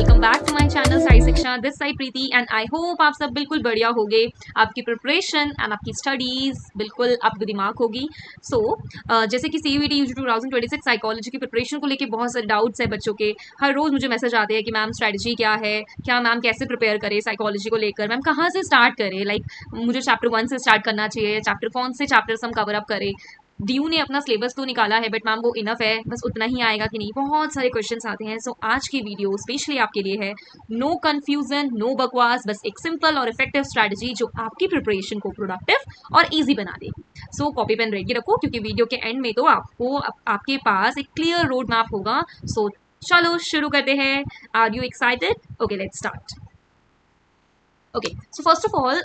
Welcome back to my channel Sai Shiksha. This Sai Preeti and I hope आप सब बिल्कुल बढ़िया होगे। आपकी प्रिपरेशन एंड आपकी स्टडीज बिल्कुल आपके दिमाग होगी। जैसे कि CUET UG 2026 साइकोलॉजी की प्रिपरेशन को लेके बहुत सारे डाउट्स है बच्चों के। हर रोज मुझे मैसेज आते हैं कि मैम स्ट्रैटेजी क्या है, क्या मैम कैसे प्रिपेयर करे साइकोलॉजी को लेकर, मैम कहाँ से स्टार्ट करे, मुझे चैप्टर 1 से स्टार्ट करना चाहिए, चैप्टर कौन से चैप्टर्स हम कवर अप करें। ड्यू ने अपना सिलेबस तो निकाला है बट मैम वो इनफ है, बस उतना ही आएगा कि नहीं, बहुत सारे क्वेश्चंस आते हैं। सो आज की वीडियो स्पेशली आपके लिए है। नो कंफ्यूजन, नो बकवास, बस एक सिंपल और इफेक्टिव स्ट्रैटेजी जो आपकी प्रिपरेशन को प्रोडक्टिव और इजी बना देगी। सो कॉपी पेन रेडी रखो क्योंकि वीडियो के एंड में तो आपको आपके पास एक क्लियर रोड मैप होगा। सो चलो शुरू करते हैं। Are you excited? Okay, let's start. Okay, so first of all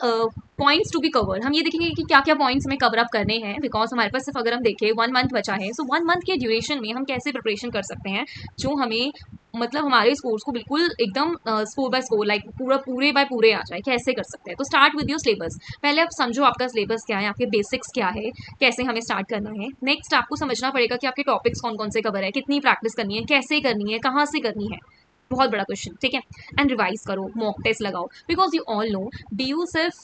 points to be covered, हम ये देखेंगे कि क्या क्या पॉइंट्स हमें कवर अप करने हैं। बिकॉज हमारे पास सिर्फ अगर हम देखें 1 मंथ बचा है, सो 1 मंथ के ड्यूरेशन में हम कैसे प्रिपरेशन कर सकते हैं जो हमें मतलब हमारे स्कोर्स को बिल्कुल एकदम स्कोर बाय स्कोर पूरे बाय पूरे आ जाए, कैसे कर सकते हैं। तो स्टार्ट विद योर सिलेबस। पहले आप समझो आपका सिलेबस क्या है, आपके बेसिक्स क्या है, कैसे हमें स्टार्ट करना है। नेक्स्ट आपको समझना पड़ेगा कि आपके टॉपिक्स कौन कौन से कवर है, कितनी प्रैक्टिस करनी है, कैसे करनी है, कहाँ से करनी है। बहुत बड़ा क्वेश्चन, ठीक है। एंड रिवाइज करो, मॉक टेस्ट लगाओ, because you all know DU सिर्फ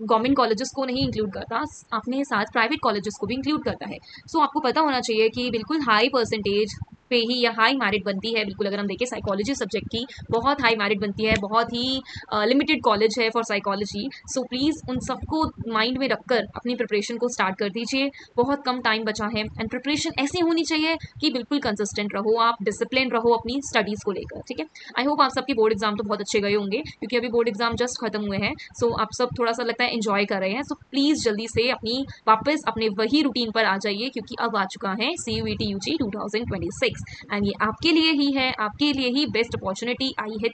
गवर्नमेंट कॉलेजेस को नहीं इंक्लूड करता, अपने साथ प्राइवेट कॉलेजेस को भी इंक्लूड करता है। सो आपको पता होना चाहिए कि बिल्कुल हाई परसेंटेज पे ही या हाई मेरिट बनती है। बिल्कुल अगर हम देखें साइकोलॉजी सब्जेक्ट की बहुत हाई मेरिट बनती है, बहुत ही लिमिटेड कॉलेज है फॉर साइकोलॉजी। सो प्लीज़ उन सबको माइंड में रखकर अपनी प्रिपरेशन को स्टार्ट कर दीजिए। बहुत कम टाइम बचा है एंड प्रिपरेशन ऐसी होनी चाहिए कि बिल्कुल कंसिस्टेंट रहो, आप डिसिप्लिन रहो अपनी स्टडीज़ को लेकर, ठीक है। आई होप आप सबके बोर्ड एग्जाम तो बहुत अच्छे गए होंगे क्योंकि अभी बोर्ड एग्जाम जस्ट खत्म हुए हैं। सो आप सब थोड़ा सा लगता है एंजॉय कर रहे हैं। सो प्लीज़ जल्दी से अपनी वापस अपने वही रूटीन पर आ जाइए क्योंकि अब आ चुका है CUET UG 2026 एंड ये आपके लिए ही है, आपके लिए ही बेस्ट अपॉर्चुनिटी आई है,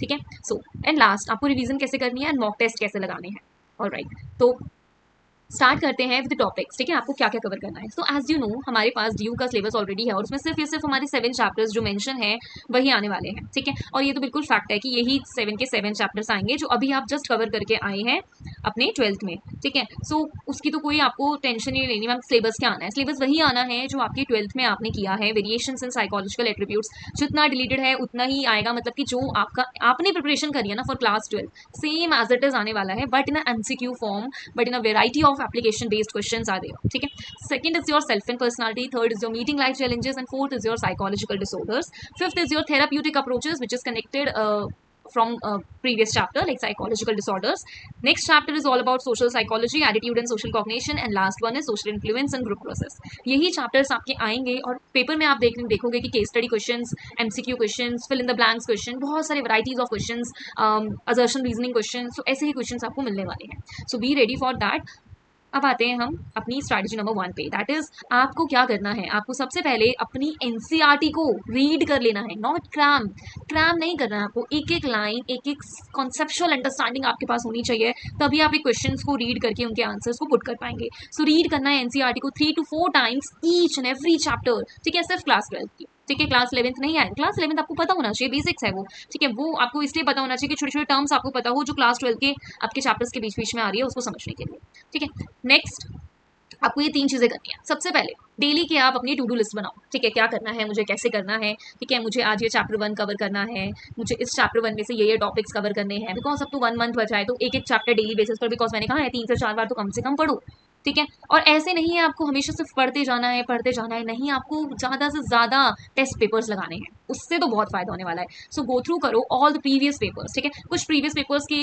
ठीक है। सो एंड लास्ट आपको रिवीजन कैसे करनी है एंड मॉक टेस्ट कैसे लगाने हैं। ऑलराइट, तो स्टार्ट करते हैं विद टॉपिक्स, ठीक है। आपको क्या क्या कवर करना है। सो एज यू नो हमारे पास DU का सिलेबस ऑलरेडी है और उसमें सिर्फ हमारे 7 चैप्टर्स जो मेंशन है वही आने वाले हैं, ठीक है। और ये तो बिल्कुल फैक्ट है कि यही 7 के 7 चैप्टर्स आएंगे जो अभी आप जस्ट कवर करके आए हैं अपने 12th में, ठीक है। सो उसकी तो कोई आपको टेंशन नहीं लेनी मैम, सिलेबस क्या आना है, सिलेबस वही आना है जो आपके 12th में आपने किया है। वेरिएशंस इन साइकोलॉजिकल एट्रीब्यूट्स जितना डिलीटेड है उतना ही आएगा, मतलब कि जो आपने प्रिपरेशन करी है ना for class 12 same as it is आने वाला है, but in MCQ form, but in a variety of application based questions are there, ठीक है। Second is your self and personality, third is your meeting life challenges and fourth is your psychological disorders, fifth is your therapeutic approaches which is connected from previous chapter like psychological disorders. Next chapter is all about social psychology, attitude and social cognition, and last one is social influence and group process. यही chapters आपके आएंगे और paper में आप देखोगे कि case study questions, MCQ questions, fill in the blanks question, बहुत सारे varieties of questions, assertion reasoning question, so ऐसे ही क्वेश्चंस आपको मिलने वाले हैं। So be ready for that. अब आते हैं हम अपनी स्ट्रैटेजी नंबर 1 पे, दैट इज आपको क्या करना है। आपको सबसे पहले अपनी NCERT को रीड कर लेना है, नॉट क्रैम नहीं करना है। आपको एक एक लाइन, एक एक कॉन्सेप्चुअल अंडरस्टैंडिंग आपके पास होनी चाहिए, तभी आप एक क्वेश्चंस को रीड करके उनके आंसर्स को पुट कर पाएंगे। सो रीड करना है NCERT को 3 to 4 times each and every chapter, ठीक है। सिर्फ क्लास 12 की, ठीक है। क्लास 11th नहीं आए, क्लास 11th आपको पता होना चाहिए, बेसिक्स है वो, ठीक है। वो आपको इसलिए पता होना चाहिए कि छोटे छोटे टर्म्स आपको पता हो जो क्लास 12 के आपके चैप्टर्स के बीच बीच में आ रही है, उसको समझने के लिए, ठीक है। नेक्स्ट आपको ये 3 चीज़ें करनी है। सबसे पहले डेली की आप अपनी टू डू लिस्ट बनाओ, ठीक है। क्या करना है, मुझे कैसे करना है, ठीक है। मुझे आज ये चैप्टर 1 कवर करना है, मुझे इस चैप्टर 1 में से ये टॉपिक्स कवर करने हैं। बिकॉज अब तो 1 मंथ बचा है तो एक एक चैप्टर डेली बेसिस पर, बिकॉज मैंने कहा है 3 से 4 बार तो कम से कम पढ़ो, ठीक है। और ऐसे नहीं है आपको हमेशा सिर्फ पढ़ते जाना है, नहीं, आपको ज़्यादा से ज़्यादा टेस्ट पेपर्स लगाने हैं, उससे तो बहुत फायदा होने वाला है। सो गो थ्रू करो ऑल द प्रीवियस पेपर्स, ठीक है। कुछ प्रीवियस पेपर्स की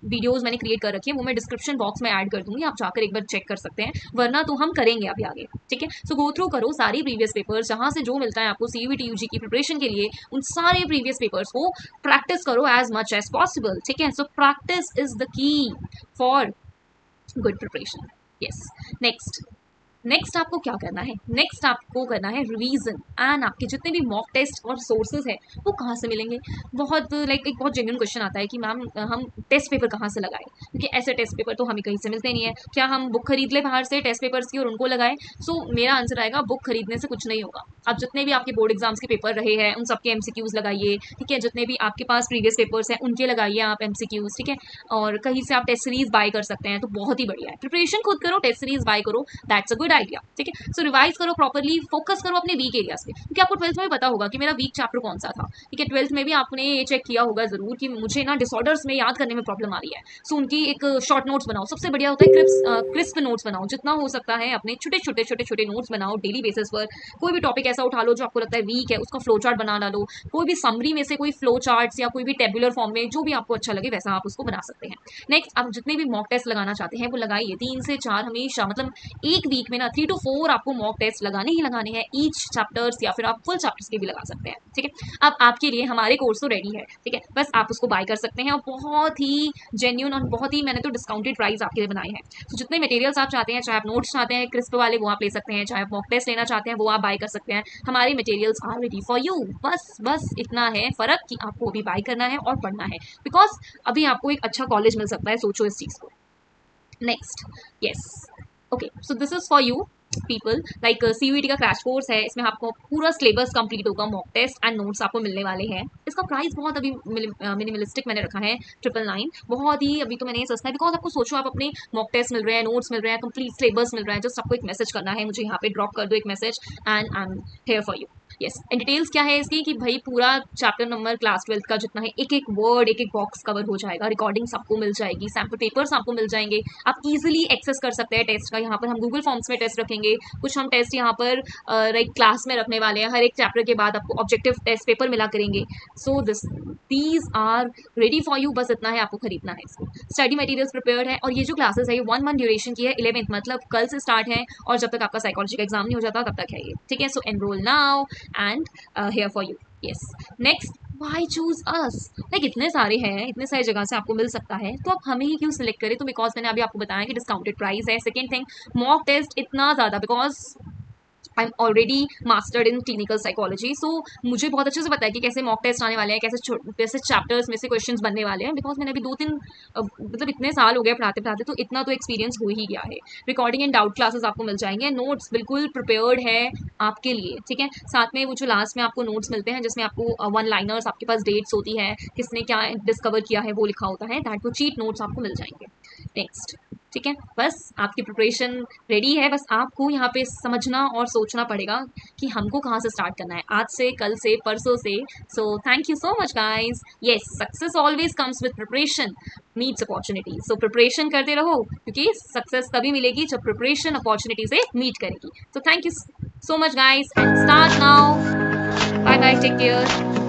वीडियोस मैंने क्रिएट कर रखी है, वो मैं डिस्क्रिप्शन बॉक्स में ऐड कर दूंगी, आप जाकर एक बार चेक कर सकते हैं, वरना तो हम करेंगे अभी आगे, ठीक है। सो गो थ्रू करो सारी प्रीवियस पेपर्स, जहाँ से जो मिलता है आपको CUET UG की प्रिपरेशन के लिए, उन सारे प्रीवियस पेपर्स को प्रैक्टिस करो एज मच एज पॉसिबल, ठीक है। So practice is the key for good preparation, yes. Next आपको क्या करना है, नेक्स्ट आपको करना है रिवीजन। एंड आपके जितने भी मॉक टेस्ट और सोर्सेज है वो कहाँ से मिलेंगे। बहुत एक बहुत जेन्युइन क्वेश्चन आता है कि मैम हम टेस्ट पेपर कहाँ से लगाएं, क्योंकि ऐसे टेस्ट पेपर तो हमें कहीं से मिलते नहीं है। क्या हम बुक खरीद ले बाहर से टेस्ट पेपर्स की और उनको लगाएं। सो मेरा आंसर आएगा बुक खरीदने से कुछ नहीं होगा, आप जितने भी आपके बोर्ड एग्जाम्स के पेपर रहे हैं उन सबके एमसीक्यूज लगाइए, ठीक है। जितने भी आपके पास प्रीवियस पेपर्स हैं उनके लगाइए आप एमसीक्यूज, ठीक है। और कहीं से आप टेस्ट सीरीज बाय कर सकते हैं, तो बहुत ही बढ़िया है। प्रिपरेशन खुद करो, टेस्ट सीरीज बाय करो, दैट्स अ गुड आइडिया, ठीक है। सो रिवाइज करो प्रॉपरली, फोकस करो अपने वीक एरियाज पे, क्योंकि आपको 12th में पता होगा कि मेरा वीक चैप्टर कौन सा था, ठीक है। 12th में भी आपने ये चेक किया होगा जरूर कि मुझे ना डिसऑर्डर्स में याद करने में प्रॉब्लम आ रही है। सो उनकी एक शॉर्ट नोट्स बनाओ, सबसे बढ़िया होता है क्रिस्प नोट्स बनाओ, जितना हो सकता है अपने छोटे छोटे नोट्स बनाओ डेली बेसिस पर। कोई भी टॉपिक ऐसा उठा लो जो आपको लगता है वीक है, उसका फ्लो चार्ट बना डालो, कोई भी समरी में से कोई फ्लो चार्ट्स या कोई भी टेबुलर फॉर्म में जो भी आपको अच्छा लगे वैसा आप उसको बना सकते हैं। नेक्स्ट, आप जितने भी मॉक टेस्ट लगाना चाहते हैं वो लगाइए, 3 से 4 हमेशा, मतलब एक वीक में ना 3 to 4 आपको मॉक टेस्ट लगाने ही लगाने हैं, ईच चैप्टर्स या फिर आप फुल चैप्टर्स के भी लगा सकते हैं, ठीक है। अब आपके लिए हमारे कोर्स तो रेडी है, ठीक है, बस आप उसको बाय कर सकते हैं और बहुत ही जेन्यून और बहुत ही मैंने तो डिस्काउंटेड प्राइस आपके लिए बनाए हैं। तो जितने मटेरियल्स आप चाहते हैं, चाहे आप नोट्स चाहते हैं क्रिस्प वाले वो आप ले सकते हैं, चाहे आप मॉक टेस्ट लेना चाहते हैं वो आप बाय कर सकते हैं, हमारे materials are ready for you. बस इतना है फर्क कि आपको अभी बाय करना है और पढ़ना है, बिकॉज अभी आपको एक अच्छा कॉलेज मिल सकता है, सोचो इस चीज़ को। Next, yes, okay, so this is for you people, like CUET का क्रैश कोर्स है, इसमें आपको पूरा सिलेबस कंप्लीट होगा, मॉक टेस्ट एंड नोट्स आपको मिलने वाले हैं। इसका प्राइस बहुत अभी मिनिमलिस्टिक मैंने रखा है, 999, बहुत ही अभी तो मैंने ये सस्ता है, बिकॉज आपको सोचो आप अपने मॉक टेस्ट मिल रहे हैं, नोट्स मिल रहे हैं, कंप्लीट सिलेबस मिल रहा है, जस्ट आपको एक मैसेज करना है, मुझे यहाँ पे ड्रॉप कर दो एक message and I am here for you. Yes, and details क्या है इसकी कि भाई पूरा चैप्टर नंबर क्लास 12th का जितना है, एक एक वर्ड एक एक बॉक्स कवर हो जाएगा, रिकॉर्डिंग्स आपको मिल जाएगी, सैम्पल पेपर्स आपको मिल जाएंगे, आप इजीली एक्सेस कर सकते हैं टेस्ट का। यहाँ पर हम गूगल फॉर्म्स में टेस्ट रखेंगे, कुछ हम टेस्ट यहाँ पर लाइक क्लास में रखने वाले हैं, हर एक चैप्टर के बाद आपको ऑब्जेक्टिव टेस्ट पेपर मिला करेंगे। So these are ready for you, बस इतना है आपको खरीदना है इसको। स्टडी मटेरियल्स प्रिपेयर्ड है, और ये जो क्लासेस है ये 1 मंथ ड्यूरेशन की है, 11th मतलब कल से स्टार्ट है और जब तक आपका साइकोलॉजी का एग्जाम नहीं हो जाता तब तक है ये, ठीक है। So enrol now and here for you, yes। next, why choose us, like इतने सारे हैं, इतने सारी जगह से आपको मिल सकता है, तो आप हमें ही क्यों सिलेक्ट करें? तो बिकॉज मैंने अभी आपको बताया कि डिस्काउंटेड प्राइस है। सेकेंड थिंग, मॉक टेस्ट इतना ज़्यादा, because I am already mastered in clinical psychology, so मुझे बहुत अच्छे से पता है कि कैसे मॉक टेस्ट आने वाले हैं, कैसे चैप्टर्स में से क्वेश्चंस बनने वाले हैं, बिकॉज मैंने अभी 2-3 मतलब इतने साल हो गए पढ़ाते पढ़ाते, तो इतना तो एक्सपीरियंस हो ही गया है। रिकॉर्डिंग एंड डाउट क्लासेस आपको मिल जाएंगे, नोट्स बिल्कुल प्रिपेयर्ड है आपके लिए, ठीक है। साथ में वो जो लास्ट में आपको नोट्स मिलते हैं जिसमें आपको 1 लाइनर्स, आपके पास डेट्स होती है, किसने क्या डिस्कवर किया है वो लिखा होता है, दैट वो चीट नोट्स आपको मिल जाएंगे। नेक्स्ट, ठीक है, बस आपकी प्रिपरेशन रेडी है, बस आपको यहाँ पे समझना और सोचना पड़ेगा कि हमको कहाँ से स्टार्ट करना है, आज से, कल से, परसों से। सो thank you so much guys. Yes, success always comes with preparation meets opportunity. So preparation करते रहो, क्योंकि सक्सेस तभी मिलेगी जब प्रिपरेशन अपॉर्चुनिटी से मीट करेगी। So thank you so much guys and start now. Bye bye, take care.